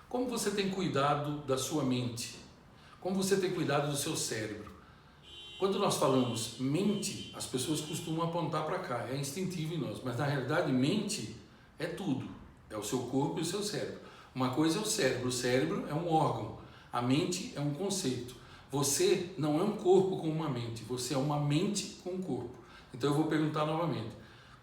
Como você tem cuidado da sua mente? Como você tem cuidado do seu cérebro? Quando nós falamos mente, as pessoas costumam apontar para cá, é instintivo em nós, mas na realidade mente é tudo, é o seu corpo e o seu cérebro. Uma coisa é o cérebro é um órgão, a mente é um conceito. Você não é um corpo com uma mente, você é uma mente com um corpo. Então eu vou perguntar novamente,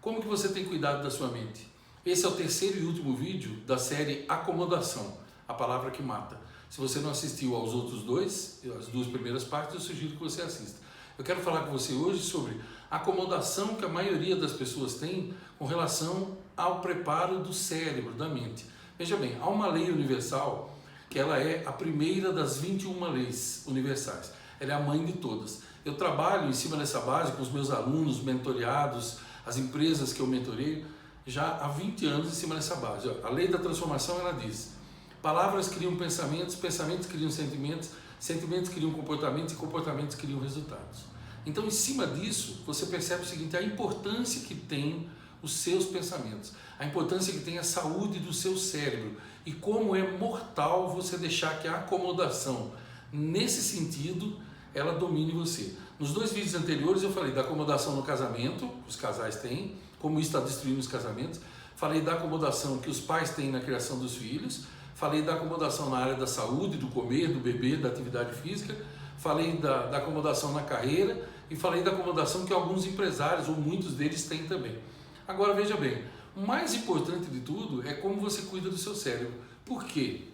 como que você tem cuidado da sua mente? Esse é o terceiro e último vídeo da série Acomodação, a palavra que mata. Se você não assistiu aos outros dois, as duas primeiras partes, eu sugiro que você assista. Eu quero falar com você hoje sobre a acomodação que a maioria das pessoas tem com relação ao preparo do cérebro, da mente. Veja bem, há uma lei universal que ela é a primeira das 21 leis universais. Ela é a mãe de todas. Eu trabalho em cima dessa base com os meus alunos, mentoreados, as empresas que eu mentoreio, já há 20 anos em cima dessa base. A lei da transformação, ela diz: palavras criam pensamentos, pensamentos criam sentimentos, sentimentos criam comportamentos e comportamentos criam resultados. Então, em cima disso, você percebe o seguinte: a importância que tem os seus pensamentos, a importância que tem a saúde do seu cérebro e como é mortal você deixar que a acomodação, nesse sentido, ela domine você. Nos dois vídeos anteriores eu falei da acomodação no casamento, que os casais têm, como isso está destruindo os casamentos. Falei da acomodação que os pais têm na criação dos filhos. Falei da acomodação na área da saúde, do comer, do beber, da atividade física. Falei da acomodação na carreira e falei da acomodação que alguns empresários, ou muitos deles, têm também. Agora veja bem, o mais importante de tudo é como você cuida do seu cérebro. Por quê?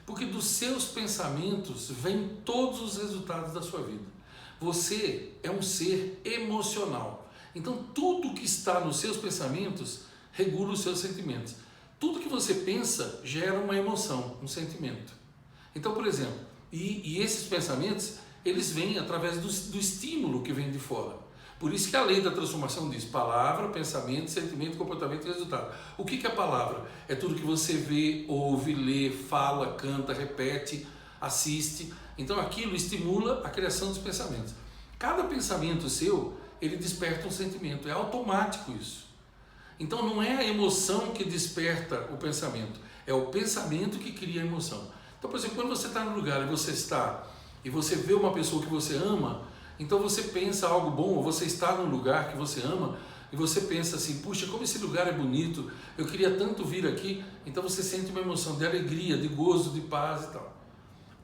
Porque dos seus pensamentos vêm todos os resultados da sua vida. Você é um ser emocional. Então tudo que está nos seus pensamentos regula os seus sentimentos. Tudo que você pensa gera uma emoção, um sentimento. Então, por exemplo, e esses pensamentos, eles vêm através do estímulo que vem de fora. Por isso que a lei da transformação diz: palavra, pensamento, sentimento, comportamento e resultado. O que é a palavra? É tudo que você vê, ouve, lê, fala, canta, repete, assiste. Então aquilo estimula a criação dos pensamentos. Cada pensamento seu, ele desperta um sentimento. É automático isso. Então não é a emoção que desperta o pensamento, é o pensamento que cria a emoção. Então, por exemplo, quando você está no lugar e você vê uma pessoa que você ama, então você pensa algo bom, ou você está num lugar que você ama e você pensa assim: puxa, como esse lugar é bonito, eu queria tanto vir aqui. Então você sente uma emoção de alegria, de gozo, de paz e tal.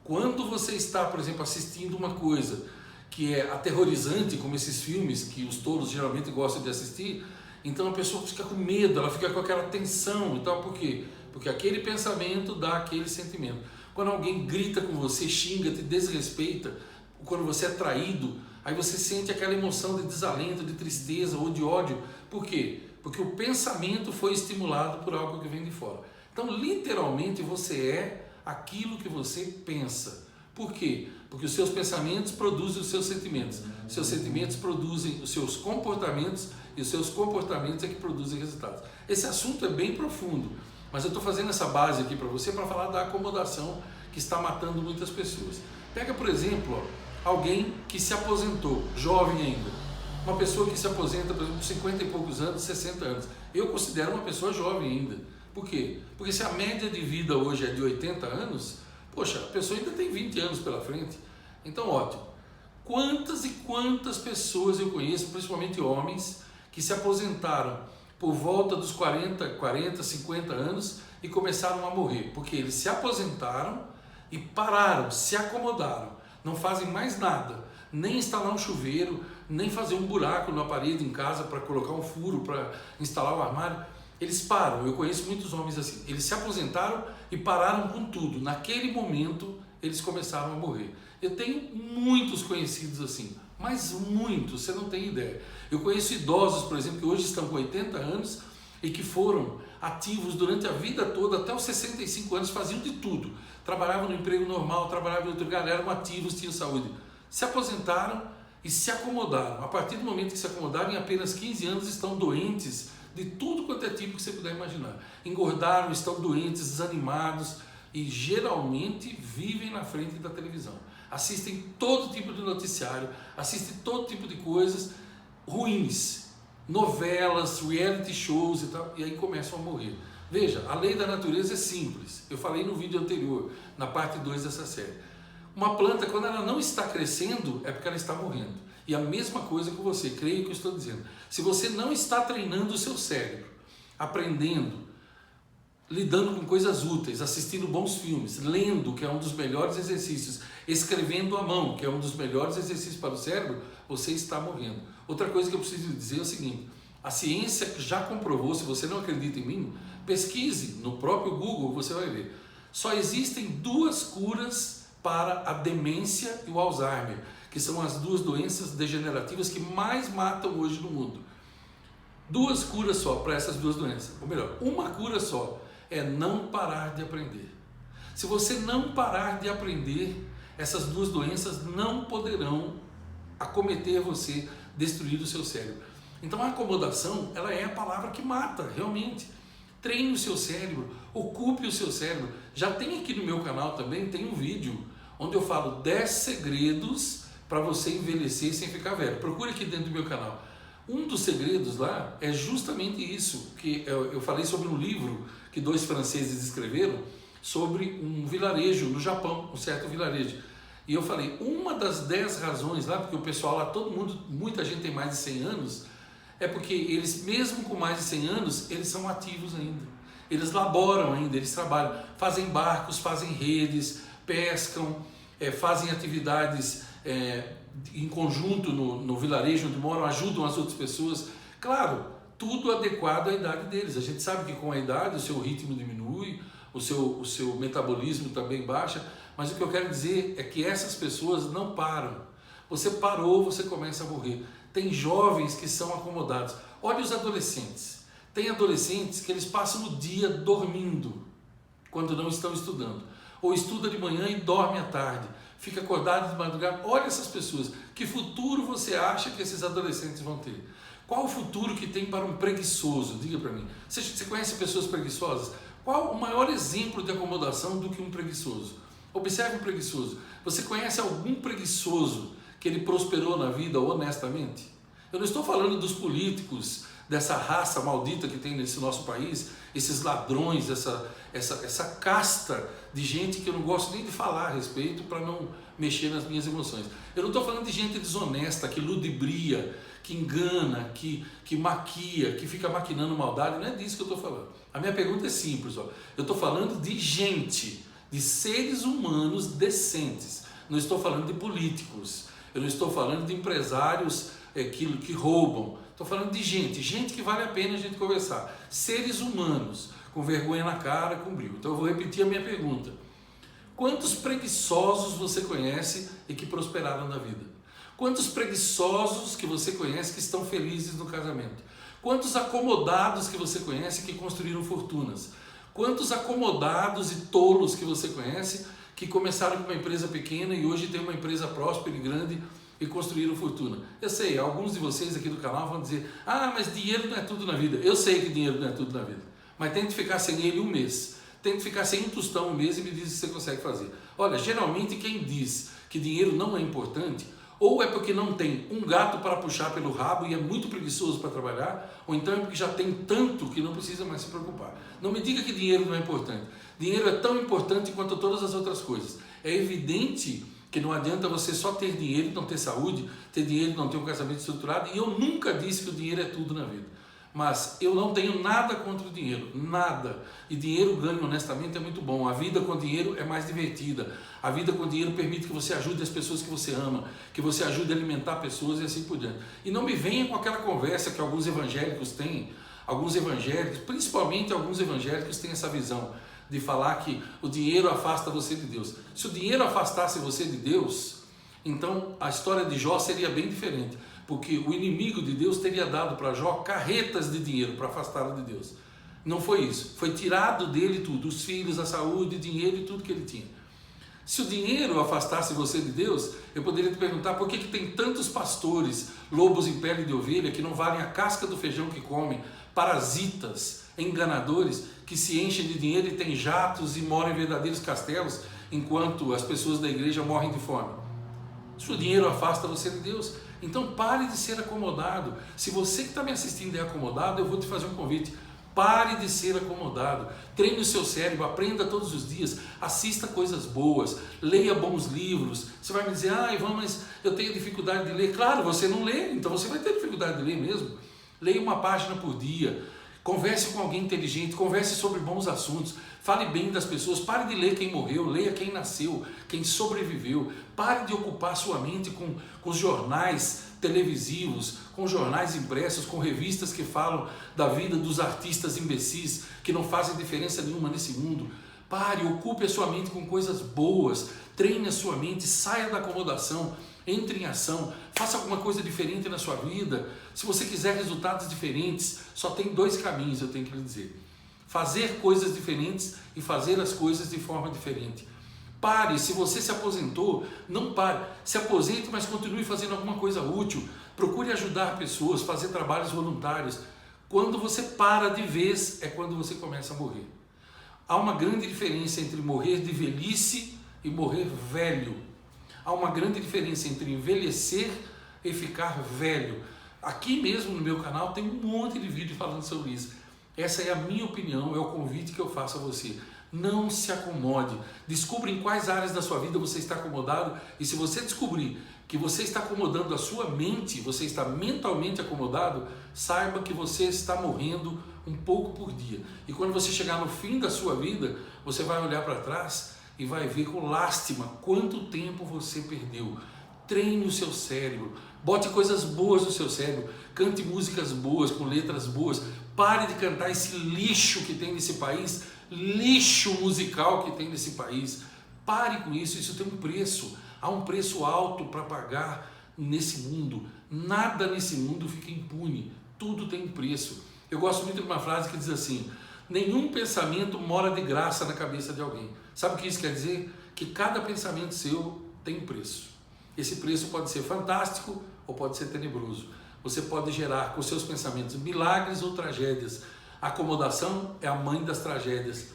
Quando você está, por exemplo, assistindo uma coisa que é aterrorizante, como esses filmes que os tolos geralmente gostam de assistir, então a pessoa fica com medo, ela fica com aquela tensão e tal. Por quê? Porque aquele pensamento dá aquele sentimento. Quando alguém grita com você, xinga, te desrespeita, quando você é traído, aí você sente aquela emoção de desalento, de tristeza ou de ódio. Por quê? Porque o pensamento foi estimulado por algo que vem de fora. Então, literalmente, você é aquilo que você pensa. Por quê? Porque os seus pensamentos produzem os seus sentimentos. Seus sentimentos produzem os seus comportamentos e os seus comportamentos é que produzem resultados. Esse assunto é bem profundo, mas eu estou fazendo essa base aqui para você para falar da acomodação que está matando muitas pessoas. Pega, por exemplo, alguém que se aposentou, jovem ainda. Uma pessoa que se aposenta, por exemplo, com 50 e poucos anos, 60 anos. Eu considero uma pessoa jovem ainda. Por quê? Porque se a média de vida hoje é de 80 anos, poxa, a pessoa ainda tem 20 anos pela frente. Então, ótimo. Quantas e quantas pessoas eu conheço, principalmente homens, que se aposentaram por volta dos 40, 50 anos e começaram a morrer. Porque eles se aposentaram e pararam, se acomodaram. Não fazem mais nada, nem instalar um chuveiro, nem fazer um buraco na parede em casa para colocar um furo, para instalar o armário. Eles param. Eu conheço muitos homens assim. Eles se aposentaram e pararam com tudo. Naquele momento, eles começaram a morrer. Eu tenho muitos conhecidos assim, mas muitos, você não tem ideia. Eu conheço idosos, por exemplo, que hoje estão com 80 anos e que foram ativos durante a vida toda, até os 65 anos, faziam de tudo. Trabalhavam no emprego normal, trabalhavam em outro lugar, eram ativos, tinham saúde. Se aposentaram e se acomodaram. A partir do momento que se acomodaram, em apenas 15 anos estão doentes de tudo quanto é tipo que você puder imaginar. Engordaram, estão doentes, desanimados e geralmente vivem na frente da televisão. Assistem todo tipo de noticiário, assistem todo tipo de coisas ruins, novelas, reality shows e tal, e aí começam a morrer. Veja, a lei da natureza é simples. Eu falei no vídeo anterior, na parte 2 dessa série. Uma planta, quando ela não está crescendo, é porque ela está morrendo. E a mesma coisa com você, creio que eu estou dizendo. Se você não está treinando o seu cérebro, aprendendo, lidando com coisas úteis, assistindo bons filmes, lendo, que é um dos melhores exercícios, escrevendo à mão, que é um dos melhores exercícios para o cérebro, você está morrendo. Outra coisa que eu preciso dizer é o seguinte: a ciência já comprovou, se você não acredita em mim, pesquise no próprio Google, você vai ver. Só existem 2 curas para a demência e o Alzheimer, que são as 2 doenças degenerativas que mais matam hoje no mundo. 2 curas só para essas 2 doenças, ou melhor, uma cura só, é não parar de aprender. Se você não parar de aprender, essas 2 doenças não poderão acometer você, destruir o seu cérebro. Então a acomodação, ela é a palavra que mata, realmente. Treine o seu cérebro, ocupe o seu cérebro. Já tem aqui no meu canal também, tem um vídeo onde eu falo 10 segredos para você envelhecer sem ficar velho. Procure aqui dentro do meu canal. Um dos segredos lá é justamente isso, que eu falei sobre um livro que 2 franceses escreveram sobre um vilarejo no Japão, um certo vilarejo. E eu falei, uma das 10 razões lá, porque o pessoal lá, todo mundo, muita gente tem mais de 100 anos, é porque eles, mesmo com mais de 100 anos, eles são ativos ainda. Eles laboram ainda, eles trabalham, fazem barcos, fazem redes, pescam, fazem atividades em conjunto no vilarejo onde moram, ajudam as outras pessoas. Claro, tudo adequado à idade deles. A gente sabe que com a idade o seu ritmo diminui, o seu metabolismo também baixa, mas o que eu quero dizer é que essas pessoas não param. Você parou, você começa a morrer. Tem jovens que são acomodados. Olha os adolescentes. Tem adolescentes que eles passam o dia dormindo quando não estão estudando. Ou estuda de manhã e dorme à tarde. Fica acordado de madrugada. Olha essas pessoas. Que futuro você acha que esses adolescentes vão ter? Qual o futuro que tem para um preguiçoso? Diga para mim. Você conhece pessoas preguiçosas? Qual o maior exemplo de acomodação do que um preguiçoso? Observe um preguiçoso. Você conhece algum preguiçoso que ele prosperou na vida honestamente? Eu não estou falando dos políticos, dessa raça maldita que tem nesse nosso país, esses ladrões, essa casta de gente que eu não gosto nem de falar a respeito para não mexer nas minhas emoções. Eu não estou falando de gente desonesta, que ludibria, que engana, que maquia, que fica maquinando maldade. Não é disso que eu estou falando. A minha pergunta é simples. Eu estou falando de gente, de seres humanos decentes. Não estou falando de políticos. Eu não estou falando de empresários que roubam. Estou falando de gente que vale a pena a gente conversar. Seres humanos, com vergonha na cara, com brilho. Então eu vou repetir a minha pergunta. Quantos preguiçosos você conhece e que prosperaram na vida? Quantos preguiçosos que você conhece que estão felizes no casamento? Quantos acomodados que você conhece que construíram fortunas? Quantos acomodados e tolos que você conhece que começaram com uma empresa pequena e hoje tem uma empresa próspera e grande e construíram fortuna? Eu sei, alguns de vocês aqui do canal vão dizer, mas dinheiro não é tudo na vida. Eu sei que dinheiro não é tudo na vida, mas tente ficar sem ele um mês. Tente ficar sem um tostão um mês e me diz se você consegue fazer. Olha, geralmente quem diz que dinheiro não é importante, ou é porque não tem um gato para puxar pelo rabo e é muito preguiçoso para trabalhar, ou então é porque já tem tanto que não precisa mais se preocupar. Não me diga que dinheiro não é importante. Dinheiro é tão importante quanto todas as outras coisas. É evidente que não adianta você só ter dinheiro e não ter saúde, ter dinheiro e não ter um casamento estruturado, e eu nunca disse que o dinheiro é tudo na vida. Mas eu não tenho nada contra o dinheiro, nada. E dinheiro ganho honestamente é muito bom. A vida com dinheiro é mais divertida. A vida com dinheiro permite que você ajude as pessoas que você ama, que você ajude a alimentar pessoas e assim por diante. E não me venha com aquela conversa que alguns evangélicos têm, principalmente alguns evangélicos têm essa visão de falar que o dinheiro afasta você de Deus. Se o dinheiro afastasse você de Deus, então a história de Jó seria bem diferente. Porque o inimigo de Deus teria dado para Jó carretas de dinheiro para afastá-lo de Deus. Não foi isso. Foi tirado dele tudo, os filhos, a saúde, o dinheiro e tudo que ele tinha. Se o dinheiro afastasse você de Deus, eu poderia te perguntar por que tem tantos pastores, lobos em pele de ovelha, que não valem a casca do feijão que comem, parasitas, enganadores, que se enchem de dinheiro e têm jatos e moram em verdadeiros castelos, enquanto as pessoas da igreja morrem de fome. Se o dinheiro afasta você de Deus, então pare de ser acomodado. Se você que está me assistindo é acomodado, eu vou te fazer um convite. Pare de ser acomodado, treine o seu cérebro, aprenda todos os dias, assista coisas boas, leia bons livros. Você vai me dizer, Ivan, mas eu tenho dificuldade de ler. Claro, você não lê, então você vai ter dificuldade de ler mesmo. Leia uma página por dia, converse com alguém inteligente, converse sobre bons assuntos, fale bem das pessoas, pare de ler quem morreu, leia quem nasceu, quem sobreviveu. Pare de ocupar sua mente com os jornais televisivos, com jornais impressos, com revistas que falam da vida dos artistas imbecis, que não fazem diferença nenhuma nesse mundo. Pare, ocupe a sua mente com coisas boas, treine a sua mente, saia da acomodação, entre em ação, faça alguma coisa diferente na sua vida. Se você quiser resultados diferentes, só tem 2 caminhos, eu tenho que lhe dizer. Fazer coisas diferentes e fazer as coisas de forma diferente. Pare, se você se aposentou, não pare. Se aposente, mas continue fazendo alguma coisa útil. Procure ajudar pessoas, fazer trabalhos voluntários. Quando você para de vez, é quando você começa a morrer. Há uma grande diferença entre morrer de velhice e morrer velho. Há uma grande diferença entre envelhecer e ficar velho. Aqui mesmo no meu canal tem um monte de vídeo falando sobre isso. Essa é a minha opinião, é o convite que eu faço a você. Não se acomode. Descubra em quais áreas da sua vida você está acomodado, e se você descobrir que você está acomodando a sua mente, você está mentalmente acomodado, saiba que você está morrendo um pouco por dia. E quando você chegar no fim da sua vida, você vai olhar para trás e vai ver com lástima quanto tempo você perdeu. Treine o seu cérebro, bote coisas boas no seu cérebro, cante músicas boas, com letras boas, pare de cantar esse lixo que tem nesse país, lixo musical que tem nesse país. Pare com isso, isso tem um preço, há um preço alto para pagar nesse mundo. Nada nesse mundo fica impune, tudo tem um preço. Eu gosto muito de uma frase que diz assim: nenhum pensamento mora de graça na cabeça de alguém. Sabe o que isso quer dizer? Que cada pensamento seu tem um preço. Esse preço pode ser fantástico ou pode ser tenebroso. Você pode gerar com seus pensamentos milagres ou tragédias. A acomodação é a mãe das tragédias.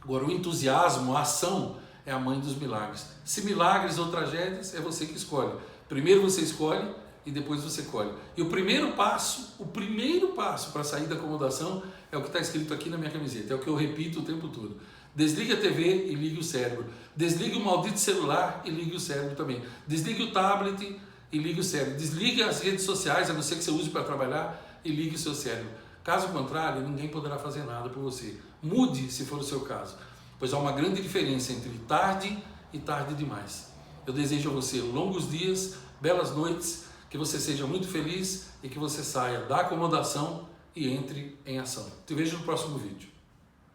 Agora, o entusiasmo, a ação, é a mãe dos milagres. Se milagres ou tragédias, é você que escolhe. Primeiro você escolhe e depois você colhe. E o primeiro passo para sair da acomodação é o que está escrito aqui na minha camiseta, é o que eu repito o tempo todo. Desligue a TV e ligue o cérebro. Desligue o maldito celular e ligue o cérebro também. Desligue o tablet e ligue o cérebro. Desligue as redes sociais, a não ser que você use para trabalhar, e ligue o seu cérebro. Caso contrário, ninguém poderá fazer nada por você. Mude se for o seu caso, pois há uma grande diferença entre tarde e tarde demais. Eu desejo a você longos dias, belas noites, que você seja muito feliz e que você saia da acomodação e entre em ação. Te vejo no próximo vídeo.